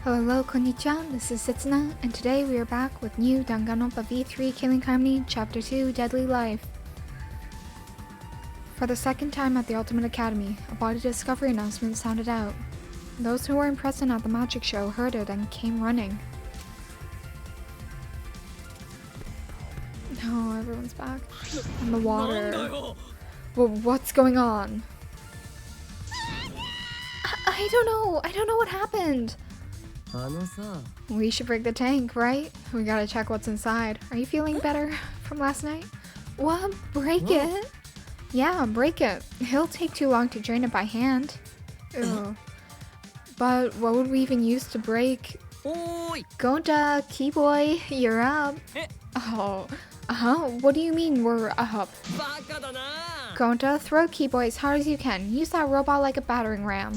Hello, konnichiwa, this is Setsuna, and today we are back with new Danganronpa V3 Killing Harmony, Chapter 2, Deadly Life. For the second time at the Ultimate Academy, a body discovery announcement sounded out. Those who weren't present at the magic show heard it and came running. Oh, everyone's back. And the water. Well, what's going on? I don't know what happened. We should break the tank, right? We gotta check what's inside. Are you feeling better from last night? What? Break it? Yeah, break it. It'll take too long to drain it by hand. Ew. But what would we even use to break? Gonta, Keyboy, you're up. Oh, what do you mean we're up? Gonta, throw Keyboy as hard as you can. Use that robot like a battering ram.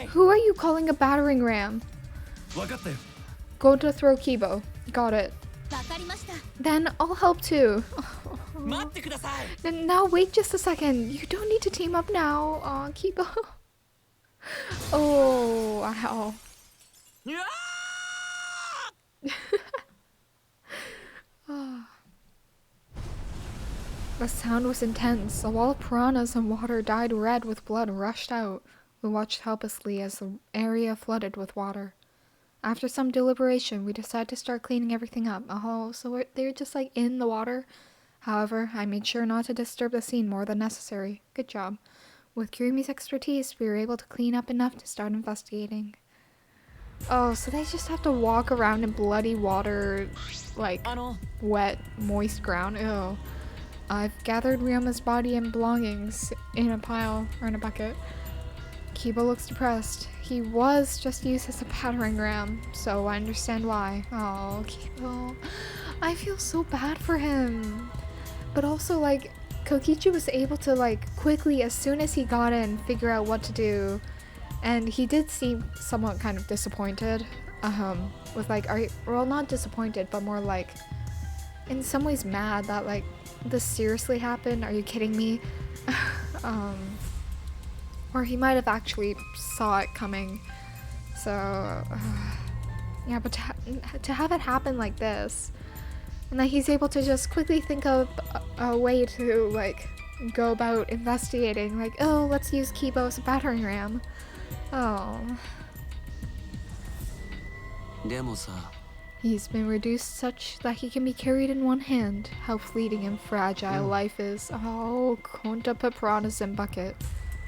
Who are you calling a battering ram? Gonta, throw Kibo. Got it. Then I'll help too. Now wait just a second. You don't need to team up now. Aw, Kibo. Oh, ow. The sound was intense. A wall of piranhas and water dyed red with blood rushed out. We watched helplessly as the area flooded with water. After some deliberation, we decided to start cleaning everything up. Oh, so they're just like in the water? However, I made sure not to disturb the scene more than necessary. Good job. With Kirumi's expertise, we were able to clean up enough to start investigating. Oh, so they just have to walk around in bloody water, like wet, moist ground. Ew. I've gathered Ryoma's body and belongings in a pile, or in a bucket. Kibo looks depressed. He was just used as a battering ram, so I understand why. Oh, Kibo. I feel so bad for him. But also, like, Kokichi was able to, like, quickly, as soon as he got in, figure out what to do. And he did seem somewhat kind of disappointed. With, like, well, not disappointed, but more, like, in some ways mad that, like, this seriously happened? Are you kidding me? Or he might have actually saw it coming. So, yeah, but to have it happen like this, and that he's able to just quickly think of a way to, like, go about investigating, like, oh, let's use Kibo as a battering ram. Oh. He's been reduced such that he can be carried in one hand. How fleeting and fragile life is. Oh, Gonta put piranhas in bucket.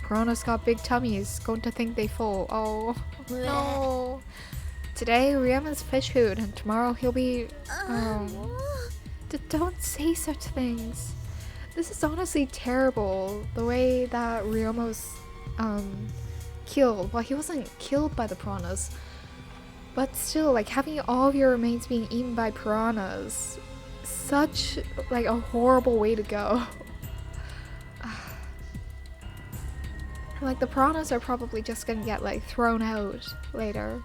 Piranhas got big tummies. Gonta think they full. Oh, no. Today, Ryoma's fish food, and tomorrow he'll be... Don't say such things. This is honestly terrible. The way that Ryoma was killed. Well, he wasn't killed by the piranhas. But still, like, having all of your remains being eaten by piranhas, such, like, a horrible way to go. Like, the piranhas are probably just gonna get, like, thrown out later.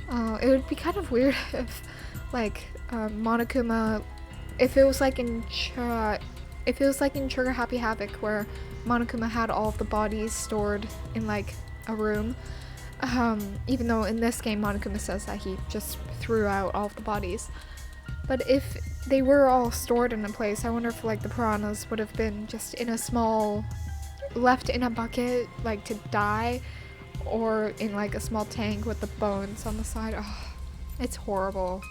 It would be kind of weird if, like, Monokuma, if it was like in Trigger Happy Havoc, where Monokuma had all of the bodies stored in, like, a room. Even though in this game Monokuma says that he just threw out all of the bodies. But if they were all stored in a place, I wonder if, like, the piranhas would have been just in a small, left in a bucket, like, to die, or in, like, a small tank with the bones on the side. Oh, it's horrible.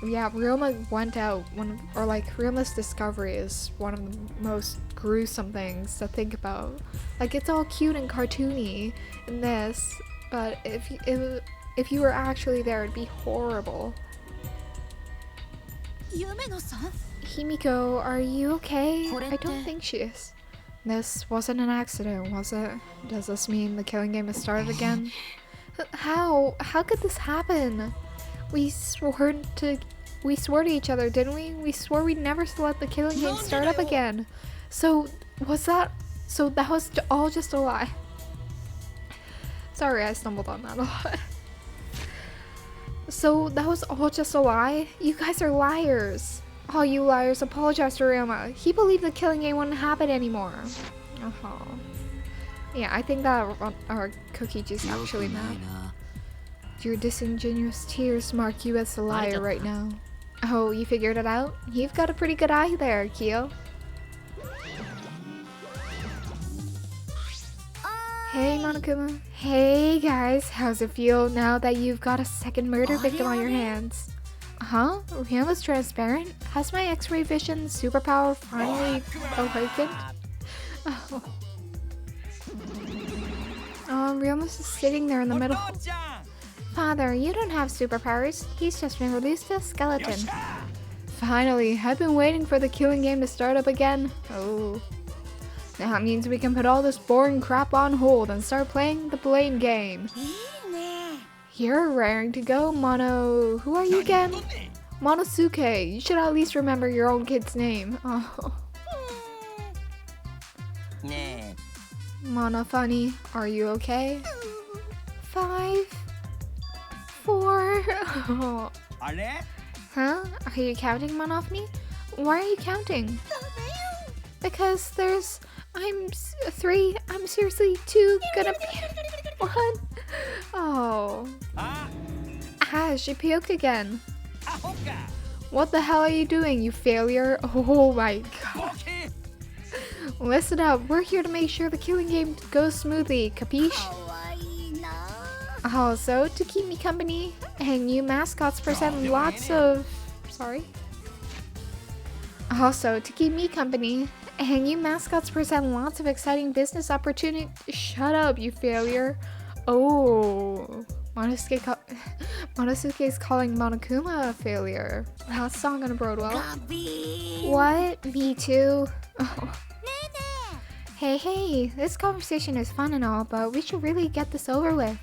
Yeah, Ryoma went out, Ryoma's discovery is one of the most gruesome things to think about. Like, it's all cute and cartoony in this, but if you were actually there, it'd be horrible. Himiko, are you okay? I don't think she is. This wasn't an accident, was it? Does this mean the killing game has started again? How? How could this happen? We swore to each other, didn't we? We swore we'd never let the killing game start up again. So that was all just a lie. Sorry, I stumbled on that a lot. So that was all just a lie? You guys are liars. Oh, you liars, apologize to Ryoma. He believed the killing game wouldn't happen anymore. Yeah, I think that our Kokichi's actually mad. Your disingenuous tears mark you as a liar right now. Oh, you figured it out? You've got a pretty good eye there, Kyo. Hey, Monokuma. Hey, guys. How's it feel now that you've got a second murder victim on your hands? Huh? Ryuma's transparent? Has my X-ray vision superpower finally awakened? Oh. Ryuma's just sitting there in the middle. Father, you don't have superpowers. He's just been reduced to a skeleton. Finally, I've been waiting for the killing game to start up again. Oh. That means we can put all this boring crap on hold and start playing the blame game. You're raring to go, Mono. Who are you again? Monosuke. You should at least remember your own kid's name. Oh. Mono funny, are you okay? 5, 4. Oh. Huh? Are you counting, Monofni? Why are you counting? Because I'm 3. I'm seriously 2 gonna be 1. Oh. Ah, she puked again. What the hell are you doing, you failure? Oh my god. Listen up, we're here to make sure the killing game goes smoothly, capiche? Also, to keep me company, and you mascots present lots of... Sorry? Also, to keep me company, and you mascots present lots of exciting business opportunities. Shut up, you failure. Oh, Monosuke is calling Monokuma a failure. That's not gonna bode well. What? Me too? Oh. Hey, this conversation is fun and all, but we should really get this over with.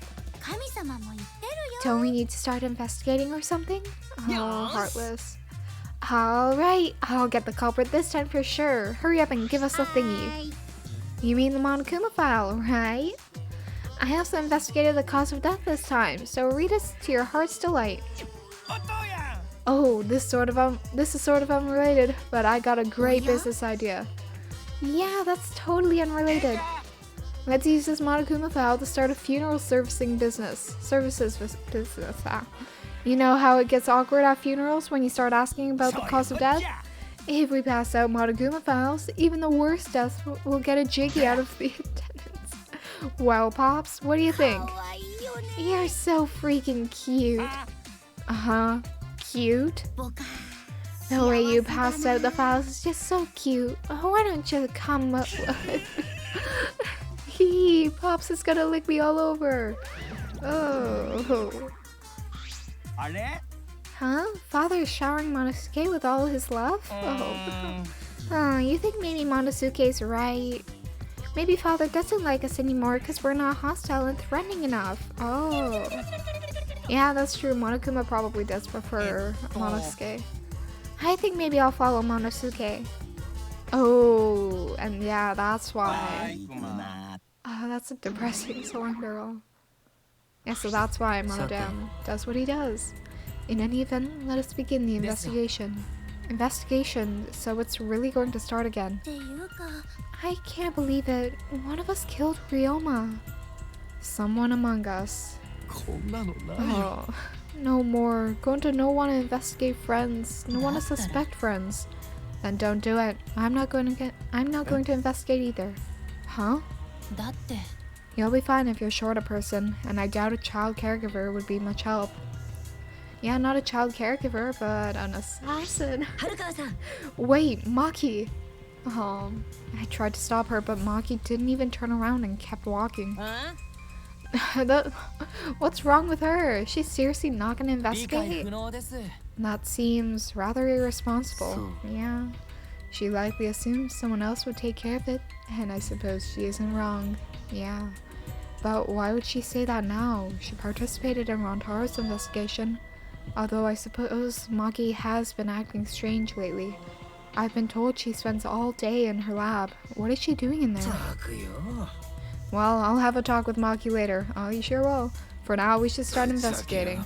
Don't we need to start investigating or something? Oh, heartless. Alright, I'll get the culprit this time for sure. Hurry up and give us the thingy. You mean the Monokuma File, right? I also investigated the cause of death this time, so read us to your heart's delight. Oh, this is sort of unrelated, but I got a great business idea. Yeah, that's totally unrelated. Let's use this Monokuma File to start a funeral servicing business. You know how it gets awkward at funerals when you start asking about the cause of death? If we pass out Monokuma Files, even the worst deaths will get a jiggy out of the attendance. Well, Pops, what do you think? You're so freaking cute. Uh-huh. Cute? The way you passed out the files is just so cute. Oh, why don't you come up with... Pops is gonna lick me all over. Oh. Huh? Father is showering Monosuke with all his love? Oh, you think maybe Monosuke's right? Maybe Father doesn't like us anymore because we're not hostile and threatening enough. Oh. Yeah, that's true. Monokuma probably does prefer Monosuke. I think maybe I'll follow Monosuke. Oh, and yeah, that's why. Oh, that's a depressing song, girl. Yeah, so that's why Monodam does what he does. In any event, let us begin the investigation. Investigation, so it's really going to start again. I can't believe it. One of us killed Ryoma. Someone among us. Oh, no more. Going to no one to investigate friends. No one to suspect friends. Then don't do it. I'm not going to investigate either. Huh? You'll be fine if you're short a person, and I doubt a child caregiver would be much help. Yeah, not a child caregiver, but an assassin. Wait, Maki! I tried to stop her, but Maki didn't even turn around and kept walking. What's wrong with her? She's seriously not gonna investigate? That seems rather irresponsible. Yeah. She likely assumed someone else would take care of it, and I suppose she isn't wrong. Yeah. But why would she say that now? She participated in Rontaro's investigation. Although I suppose Maki has been acting strange lately. I've been told she spends all day in her lab. What is she doing in there? Well, I'll have a talk with Maki later. Oh, you sure will. For now, we should start investigating.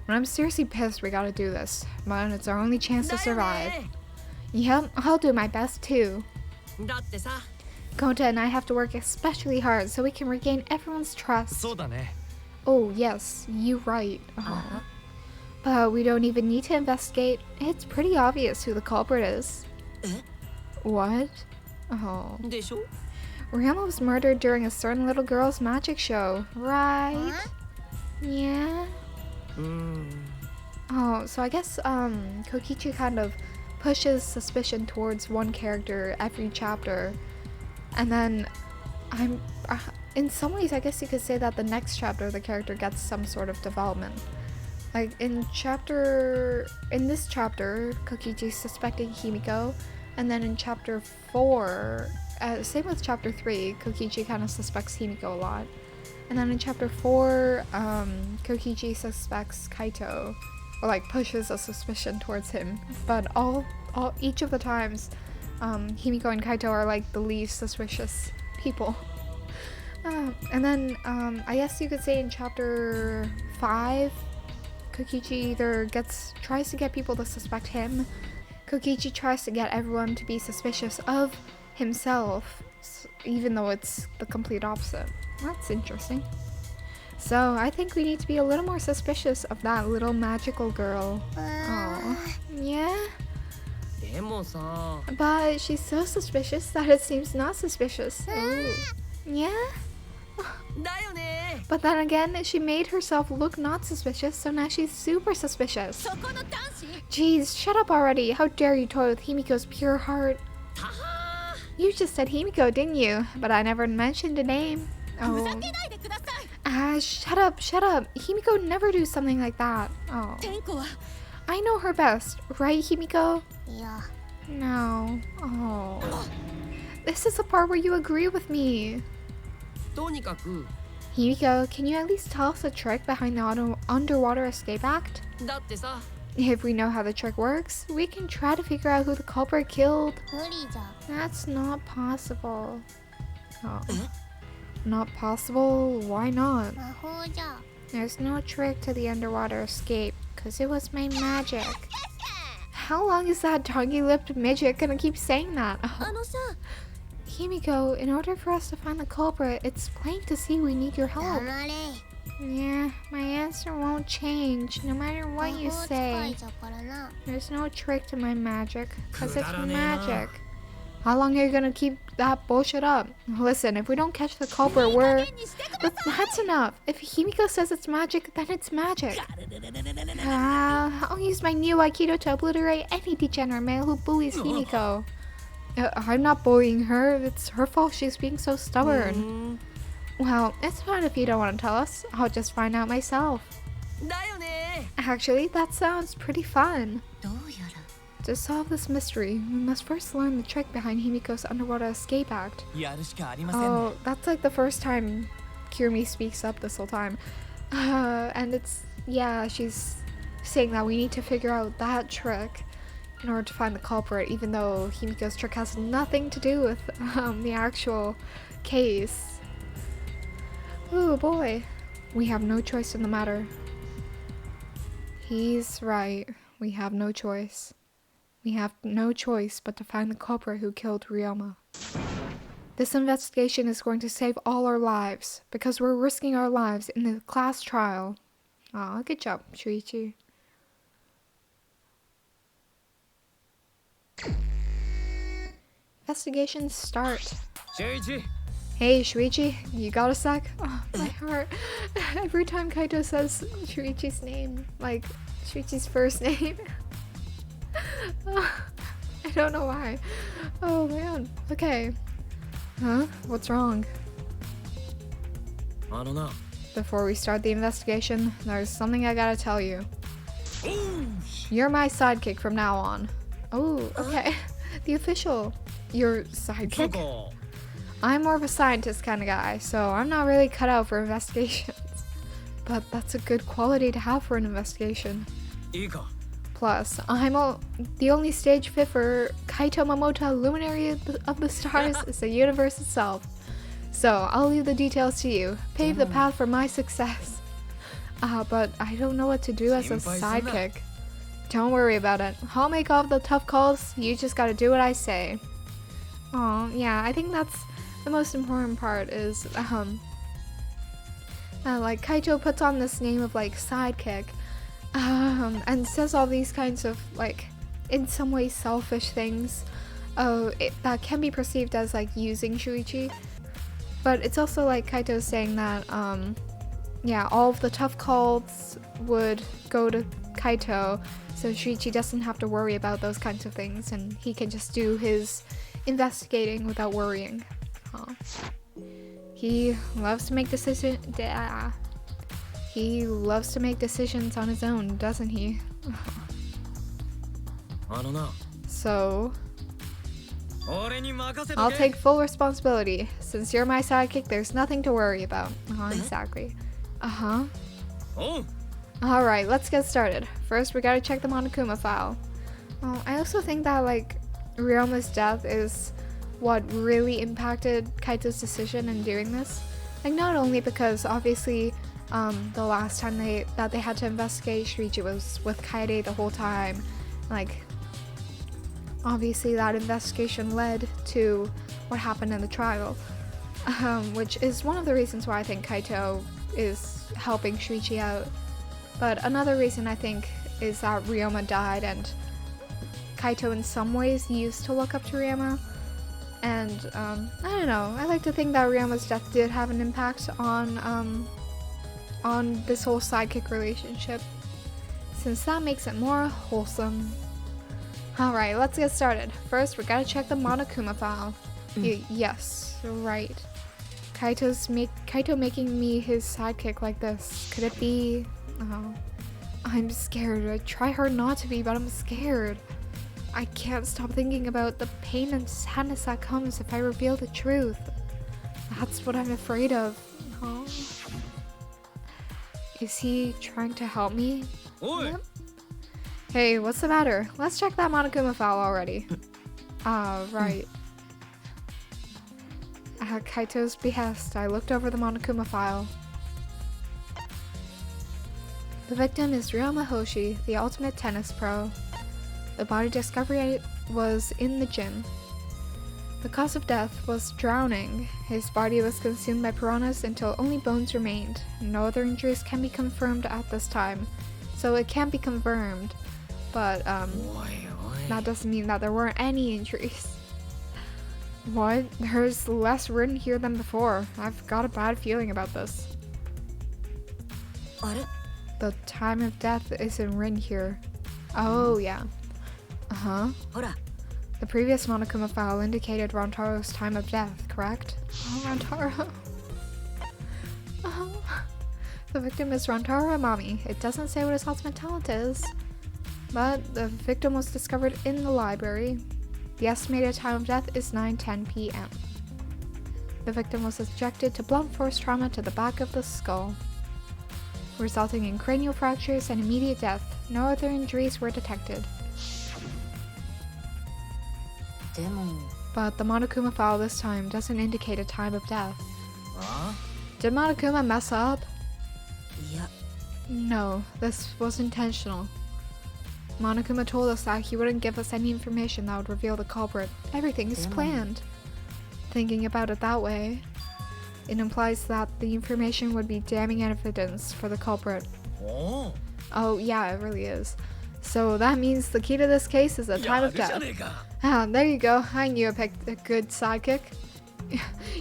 When I'm seriously pissed we gotta do this, but it's our only chance to survive. Yep, I'll do my best too. Kota and I have to work especially hard so we can regain everyone's trust. Oh, yes, you right. Oh. But we don't even need to investigate. It's pretty obvious who the culprit is. What? Oh. Ryoma was murdered during a certain little girl's magic show, right? Yeah? Oh, so I guess Kokichi kind of pushes suspicion towards one character every chapter, and then in some ways I guess you could say that the next chapter the character gets some sort of development. Like in this chapter Kokichi's suspecting Himiko, and then in chapter 4, same with chapter 3, Kokichi kind of suspects Himiko a lot, and then in chapter 4 Kokichi suspects Kaito, or like pushes a suspicion towards him, but each of the times Himiko and Kaito are like the least suspicious people. And then I guess you could say in chapter 5 Kokichi either tries to get people to suspect him. Kokichi tries to get everyone to be suspicious of himself, even though it's the complete opposite. That's interesting. So I think we need to be a little more suspicious of that little magical girl. Oh, yeah? But she's so suspicious that it seems not suspicious. Ooh. Yeah? But then again, she made herself look not suspicious, so now she's super suspicious. Jeez, shut up already. How dare you toy with Himiko's pure heart? You just said Himiko, didn't you? But I never mentioned a name. Oh. Shut up. Himiko would never do something like that. Oh. I know her best, right, Himiko? Yeah. No. Oh. This is the part where you agree with me. Himiko, can you at least tell us the trick behind the underwater escape act? If we know how the trick works, we can try to figure out who the culprit killed. That's not possible. Oh. Not possible? Why not? There's no trick to the underwater escape, because it was my magic. How long is that doggy-lipped midget gonna keep saying that? Oh. Himiko, in order for us to find the culprit, it's plain to see we need your help. Yeah, my answer won't change, no matter what you say. There's no trick to my magic, because it's magic. How long are you gonna keep that bullshit up? Listen, if we don't catch the culprit, that's enough. If Himiko says it's magic, then it's magic. I'll use my new Aikido to obliterate any degenerate male who bullies Himiko. I'm not bullying her. It's her fault she's being so stubborn. Well, it's fine if you don't want to tell us. I'll just find out myself. Actually, that sounds pretty fun. To solve this mystery, we must first learn the trick behind Himiko's underwater escape act. Oh, that's like the first time Kirumi speaks up this whole time. And she's saying that we need to figure out that trick in order to find the culprit, even though Himiko's trick has nothing to do with the actual case. Oh boy, we have no choice in the matter. He's right, we have no choice. We have no choice but to find the culprit who killed Ryoma. This investigation is going to save all our lives, because we're risking our lives in the class trial. Aw, good job, Shuichi. Investigation start. Hey, Shuichi, you got a sec? Oh, my heart. Every time Kaito says Shuichi's name, like Shuichi's first name. I don't know why. Oh man. Okay. Huh? What's wrong? I don't know. Before we start the investigation, there's something I gotta tell you. You're my sidekick from now on. Oh, okay. The official. Your sidekick? I'm more of a scientist kind of guy, so I'm not really cut out for investigations. But that's a good quality to have for an investigation. Plus, I'm the only stage fit for Kaito Momota, Luminary of the Stars, is the universe itself. So, I'll leave the details to you. Pave the path for my success. But I don't know what to do as a sidekick. Don't worry about it. I'll make all the tough calls, you just gotta do what I say. Oh, yeah, I think that's the most important part is, Like Kaito puts on this name of like sidekick, and says all these kinds of like, in some ways selfish things, that can be perceived as like using Shuichi. But it's also like Kaito saying that, yeah, all of the tough calls would go to Kaito, so Shuichi doesn't have to worry about those kinds of things, and he can just do his investigating without worrying. He loves to make He loves to make decisions on his own, doesn't he? I don't know. So I'll take full responsibility. Since you're my sidekick, there's nothing to worry about. Exactly. Alright, let's get started. First, we gotta check the Monokuma file. I also think that, like, Ryoma's death is what really impacted Kaito's decision in doing this. Like, not only because, obviously, the last time they had to investigate, Shuichi was with Kaede the whole time. Like, obviously that investigation led to what happened in the trial, which is one of the reasons why I think Kaito is helping Shuichi out. But another reason I think is that Ryoma died, and Kaito in some ways used to look up to Ryoma. And I don't know, I like to think that Ryoma's death did have an impact on this whole sidekick relationship, since that makes it more wholesome. Alright, let's get started. First, we gotta check the Monokuma file. Yes, right. Kaito making me his sidekick like this. Could it be? I'm scared. I try hard not to be, but I'm scared. I can't stop thinking about the pain and sadness that comes if I reveal the truth. That's what I'm afraid of. Is he trying to help me? Yep. Hey, what's the matter? Let's check that Monokuma file already. Right. At Kaito's behest, I looked over the Monokuma file. The victim is Ryoma Hoshi, the ultimate tennis pro. The body discovery was in the gym. The cause of death was drowning. His body was consumed by piranhas until only bones remained. No other injuries can be confirmed at this time, so it can't be confirmed. But, that doesn't mean that there weren't any injuries. What? There's less written here than before. I've got a bad feeling about this. The time of death isn't written here. Oh, yeah. The previous Monokuma file indicated Rantaro's time of death, correct? Oh, Rantaro. The victim is Rantaro Amami. It doesn't say what his ultimate talent is. But the victim was discovered in the library. The estimated time of death is 9:10 p.m. The victim was subjected to blunt force trauma to the back of the skull, resulting in cranial fractures and immediate death. No other injuries were detected. But the Monokuma file this time doesn't indicate a time of death. Did Monokuma mess up? No, this was intentional. Monokuma told us that he wouldn't give us any information that would reveal the culprit. Everything is planned. Thinking about it that way, it implies that the information would be damning evidence for the culprit. Oh yeah, it really is. So that means the key to this case is the time of death. There you go. I knew I picked a good sidekick.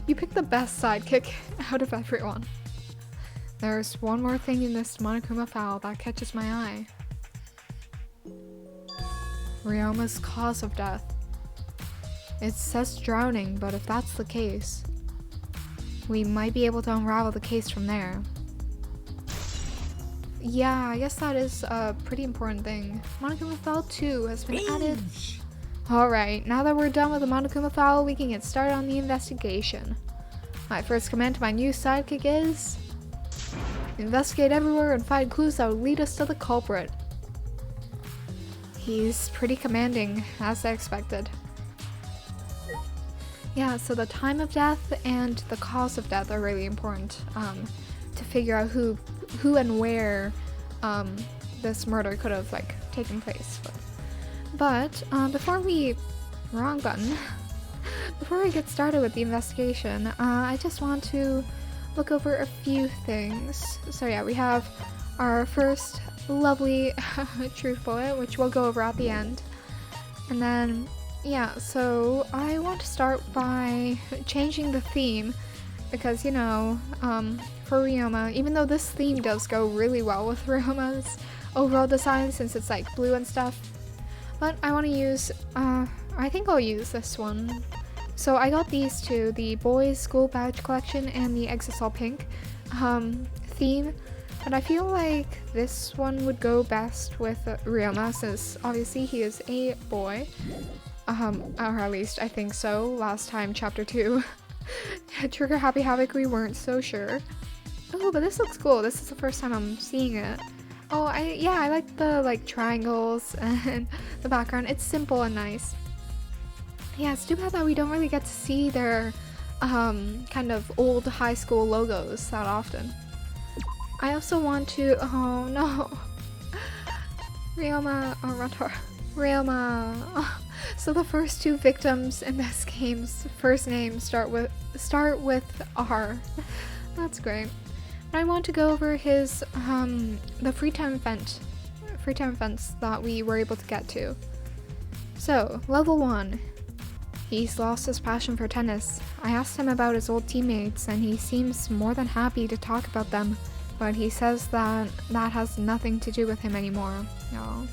You picked the best sidekick out of everyone. There's one more thing in this Monokuma file that catches my eye. Ryoma's cause of death. It says drowning, but if that's the case, we might be able to unravel the case from there. Yeah, I guess that is a pretty important thing. Monokuma file 2 has been added. Alright, now that we're done with the Monokuma file, we can get started on the investigation. My first command to my new sidekick is investigate everywhere and find clues that will lead us to the culprit. He's pretty commanding, as I expected. Yeah, so the time of death and the cause of death are really important to figure out who and where this murder could have taken place. But before we get started with the investigation, I just want to look over a few things. So yeah, we have our first lovely truth bullet, which we'll go over at the end. And then, yeah, so I want to start by changing the theme because, you know, for Ryoma, even though this theme does go really well with Ryoma's overall design since it's like blue and stuff, but I want to use, I think I'll use this one. So I got these two, the boys school badge collection and the Exisol Pink theme, but I feel like this one would go best with Ryoma since obviously he is a boy, or at least I think so. Last time, chapter 2, Trigger Happy Havoc, we weren't so sure. Oh, but this looks cool. This is the first time I'm seeing it. Oh, I like the like triangles and the background. It's simple and nice. Yeah, it's too bad that we don't really get to see their kind of old high school logos that often. I also want to, oh no, Ryoma, oh Ryoma. Oh. So the first two victims in this game's first names start with R. That's great. But I want to go over his the free time events that we were able to get to. So level 1. He's lost his passion for tennis. I asked him about his old teammates and he seems more than happy to talk about them, but he says that has nothing to do with him anymore. No.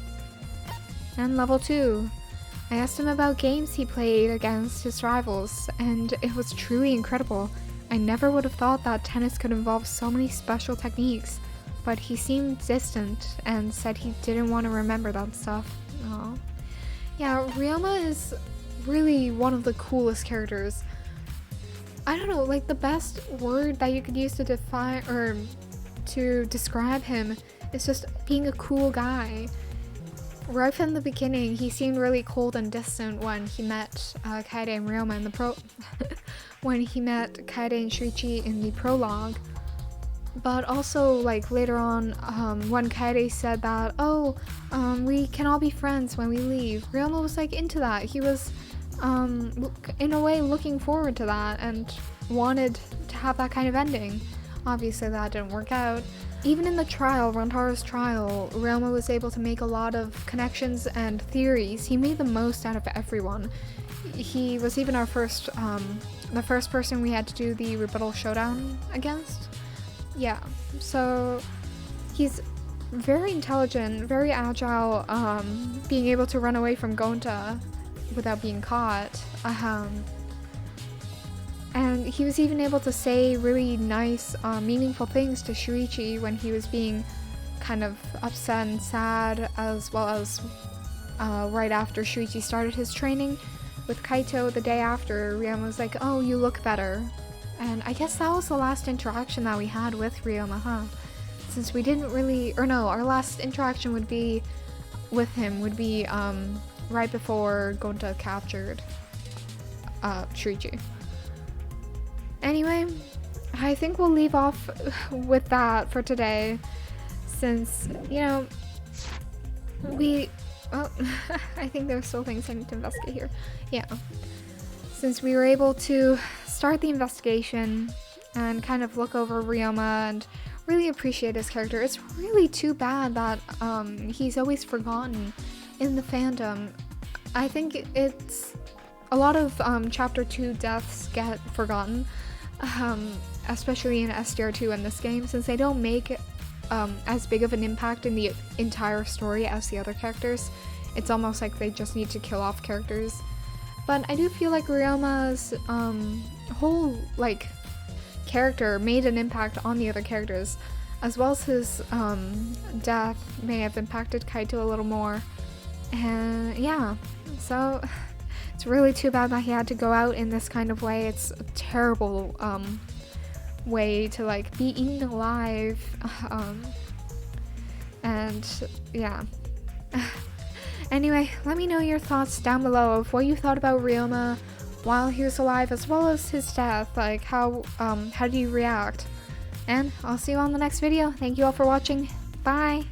And level 2. I asked him about games he played against his rivals, and it was truly incredible. I never would have thought that tennis could involve so many special techniques, but he seemed distant and said he didn't want to remember that stuff. Oh. Yeah, Ryoma is really one of the coolest characters. I don't know, like the best word that you could use to define or to describe him is just being a cool guy. Right from the beginning, he seemed really cold and distant when he met Kaede and Ryoma in the when he met Kaede and Shuichi in the prologue. But also, like later on, when Kaede said that, we can all be friends when we leave, Ryoma was like into that. He was, in a way, looking forward to that and wanted to have that kind of ending. Obviously, that didn't work out. Even in the trial, Rantaro's trial, Ryoma was able to make a lot of connections and theories. He made the most out of everyone. He was even our first, the first person we had to do the rebuttal showdown against. Yeah, so he's very intelligent, very agile, being able to run away from Gonta without being caught. And he was even able to say really nice, meaningful things to Shuichi when he was being kind of upset and sad, as well as right after Shuichi started his training with Kaito the day after. Ryoma was like, "Oh, you look better." And I guess that was the last interaction that we had with Ryoma, huh? Since we didn't really, or no, our last interaction would be with him would be right before Gonta captured Shuichi. Anyway, I think we'll leave off with that for today, since, you know, I think there's still things I need to investigate here. Yeah. Since we were able to start the investigation and kind of look over Ryoma and really appreciate his character, it's really too bad that he's always forgotten in the fandom. I think it's a lot of chapter 2 deaths get forgotten. Especially in SDR2 in this game, since they don't make as big of an impact in the entire story as the other characters. It's almost like they just need to kill off characters. But I do feel like Ryoma's whole like character made an impact on the other characters, as well as his death may have impacted Kaito a little more. And yeah, so it's really too bad that he had to go out in this kind of way. It's a terrible way to like be eaten alive. And yeah. Anyway, let me know your thoughts down below of what you thought about Ryoma while he was alive, as well as his death. Like how do you react? And I'll see you on the next video. Thank you all for watching. Bye!